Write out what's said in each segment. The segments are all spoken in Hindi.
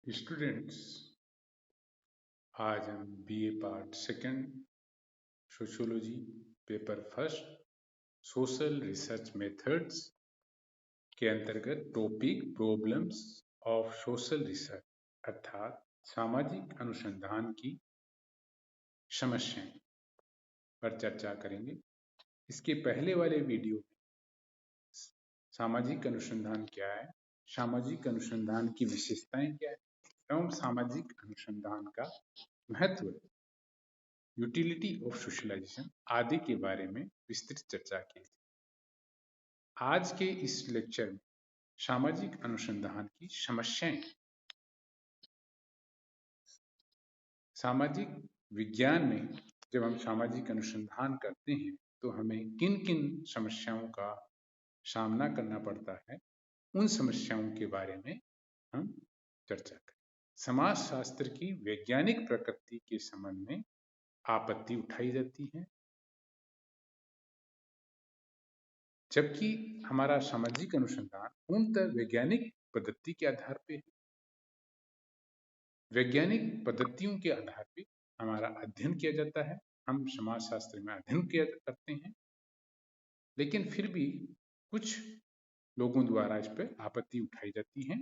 स्टूडेंट्स, आज हम BA part second sociology paper first social research methods के अंतर्गत topic problems of social research अर्थात सामाजिक अनुसंधान की समस्याएं पर चर्चा करेंगे। इसके पहले वाले वीडियो में सामाजिक अनुसंधान क्या है, सामाजिक अनुसंधान की विशेषताएं क्या है एवं सामाजिक अनुसंधान का महत्व, यूटिलिटी ऑफ सोशलाइजेशन आदि के बारे में विस्तृत चर्चा की थी। आज के इस लेक्चर में सामाजिक अनुसंधान की समस्याएं, सामाजिक विज्ञान में जब हम सामाजिक अनुसंधान करते हैं तो हमें किन किन समस्याओं का सामना करना पड़ता है, उन समस्याओं के बारे में हम चर्चा करें। समाज शास्त्र की वैज्ञानिक प्रकृति के संबंध में आपत्ति उठाई जाती है, जबकि हमारा सामाजिक अनुसंधान पूर्णतः वैज्ञानिक पद्धति के आधार पे है। वैज्ञानिक पद्धतियों के आधार पे हमारा अध्ययन किया जाता है, हम समाजशास्त्र में अध्ययन किया करते हैं, लेकिन फिर भी कुछ लोगों द्वारा इस पर आपत्ति उठाई जाती है,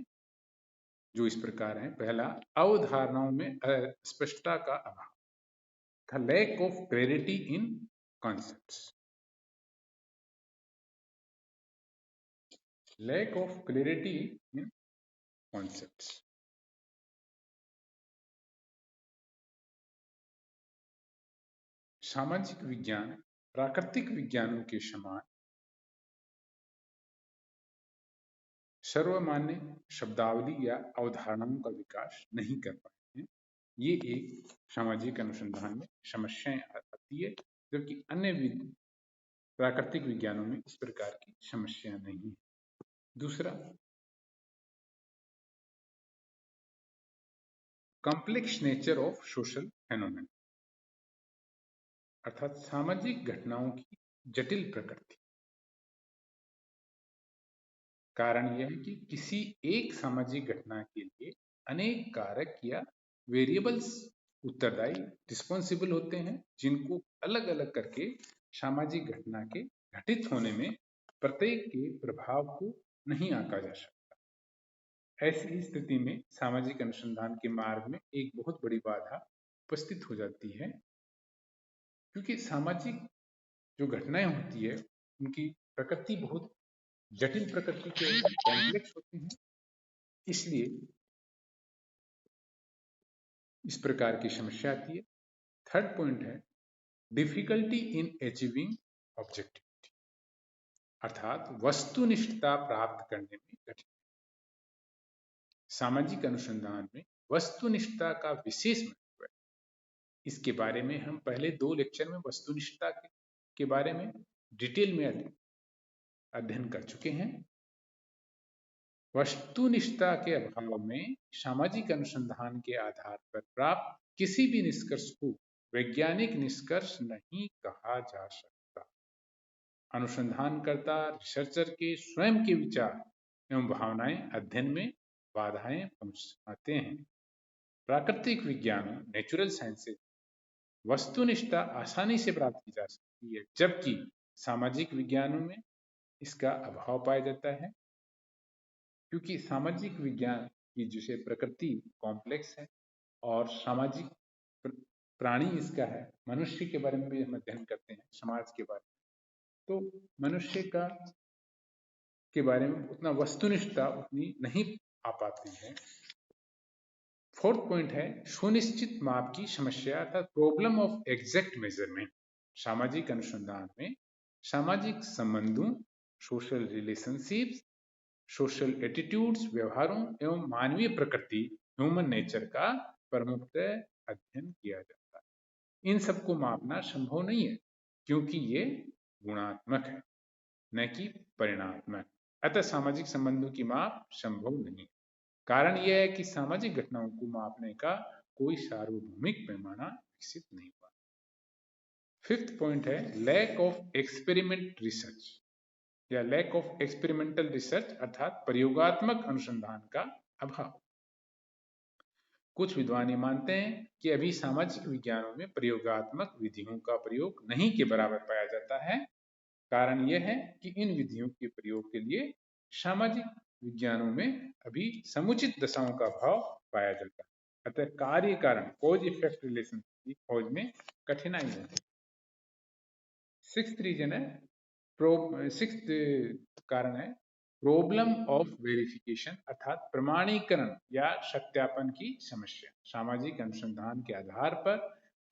जो इस प्रकार है। पहला, अवधारणाओं में स्पष्टता का अभाव, the lack of clarity in concepts, lack of clarity in concepts. सामाजिक विज्ञान प्राकृतिक विज्ञानों के समान सर्वमान्य शब्दावली या अवधारणाओं का विकास नहीं कर पाए हैं। ये एक सामाजिक अनुसंधान में समस्याएं आती है, जबकि अन्य प्राकृतिक विज्ञानों में इस प्रकार की समस्या नहीं है। दूसरा, complex nature of social phenomena, अर्थात सामाजिक घटनाओं की जटिल प्रकृति। कारण यह है कि किसी एक सामाजिक घटना के लिए अनेक कारक या वेरिएबल्स उत्तरदायी रिस्पॉन्सिबल होते हैं, जिनको अलग अलग करके सामाजिक घटना के घटित होने में प्रत्येक के प्रभाव को नहीं आंका जा सकता। ऐसी स्थिति में सामाजिक अनुसंधान के मार्ग में एक बहुत बड़ी बाधा उपस्थित हो जाती है, क्योंकि सामाजिक जो घटनाएं होती है उनकी प्रकृति बहुत जटिल प्रकृति के कॉम्प्लेक्स होते हैं। इसलिए इस प्रकार की समस्या आती है। थर्ड पॉइंट है डिफिकल्टी इन अचीविंग ऑब्जेक्टिविटी, अर्थात वस्तुनिष्ठता प्राप्त करने में कठिनाई। सामाजिक अनुसंधान में वस्तुनिष्ठता का विशेष महत्व है। इसके बारे में हम पहले 2 लेक्चर में वस्तुनिष्ठता के बारे में डिटेल में अध्ययन कर चुके हैं। वस्तुनिष्ठता के अभाव में सामाजिक अनुसंधान के आधार पर प्राप्त किसी भी निष्कर्ष को वैज्ञानिक निष्कर्ष नहीं कहा जा सकता। अनुसंधानकर्ता रिसर्चर के स्वयं के विचार एवं भावनाएं अध्ययन में बाधाएं पहुंचाते हैं। प्राकृतिक विज्ञानों नेचुरल साइंसेज वस्तुनिष्ठता आसानी से प्राप्त की जा सकती है, जबकि सामाजिक विज्ञानों में इसका अभाव पाया जाता है, क्योंकि सामाजिक विज्ञान की जैसे प्रकृति कॉम्प्लेक्स है और सामाजिक प्राणी इसका है। मनुष्य के बारे में भी हम अध्ययन करते हैं, समाज के बारे में, तो मनुष्य का के बारे में उतना वस्तुनिष्ठता उतनी नहीं आ पाती है। फोर्थ पॉइंट है सुनिश्चित माप की समस्या, अर्थात प्रॉब्लम ऑफ एग्जैक्ट मेजरमेंट। सामाजिक अनुसंधान में सामाजिक संबंधों, सोशल रिलेशनशिप्स, सोशल एटीट्यूड्स, व्यवहारों एवं मानवीय प्रकृति ह्यूमन नेचर का प्रमुखतः अध्ययन किया जाता है। इन सबको मापना संभव नहीं है, क्योंकि ये गुणात्मक है न कि परिणात्मक। अतः सामाजिक संबंधों की माप संभव नहीं। कारण यह है कि सामाजिक घटनाओं को मापने का कोई सार्वभौमिक पैमाना विकसित नहीं हुआ। फिफ्थ पॉइंट है लैक ऑफ एक्सपेरिमेंट रिसर्च या लैक ऑफ एक्सपेरिमेंटल रिसर्च, अर्थात प्रयोगात्मक अनुसंधान का अभाव। कुछ विद्वान ये मानते हैं कि अभी सामाजिक विज्ञानों में प्रयोगात्मक विधियों का प्रयोग नहीं के बराबर पाया जाता है। कारण यह है कि इन विधियों के प्रयोग के लिए सामाजिक विज्ञानों में अभी समुचित दशाओं का भाव पाया जाता है। अतः कार्य कारण कॉज इफेक्ट रिलेशन की खोज में कठिनाई है। सिक्स्थ कारण है प्रॉब्लम ऑफ वेरिफिकेशन अर्थात प्रमाणीकरण या सत्यापन की समस्या। सामाजिक अनुसंधान के आधार पर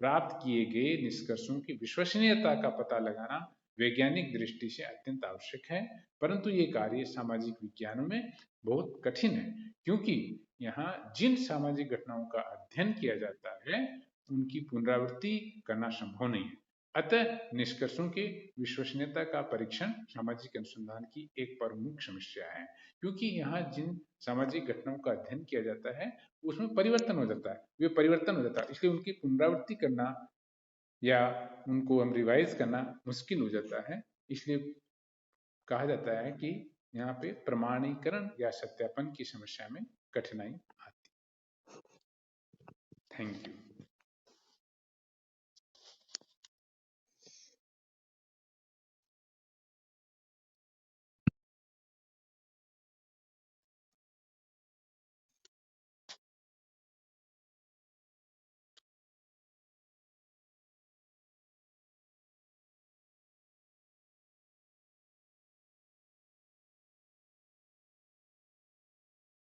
प्राप्त किए गए निष्कर्षों की विश्वसनीयता का पता लगाना वैज्ञानिक दृष्टि से अत्यंत आवश्यक है, परंतु ये कार्य सामाजिक विज्ञानों में बहुत कठिन है, क्योंकि यहाँ जिन सामाजिक घटनाओं का अध्ययन किया जाता है उनकी पुनरावृत्ति करना संभव नहीं है। अतः निष्कर्षों की विश्वसनीयता का परीक्षण सामाजिक अनुसंधान की एक प्रमुख समस्या है, क्योंकि यहाँ जिन सामाजिक घटनाओं का अध्ययन किया जाता है उसमें परिवर्तन हो जाता है, वे परिवर्तन हो जाता है, इसलिए उनकी पुनरावृत्ति करना या उनको हम रिवाइज करना मुश्किल हो जाता है। इसलिए कहा जाता है कि यहाँ पे प्रमाणीकरण या सत्यापन की समस्या में कठिनाई आती है। Thank you.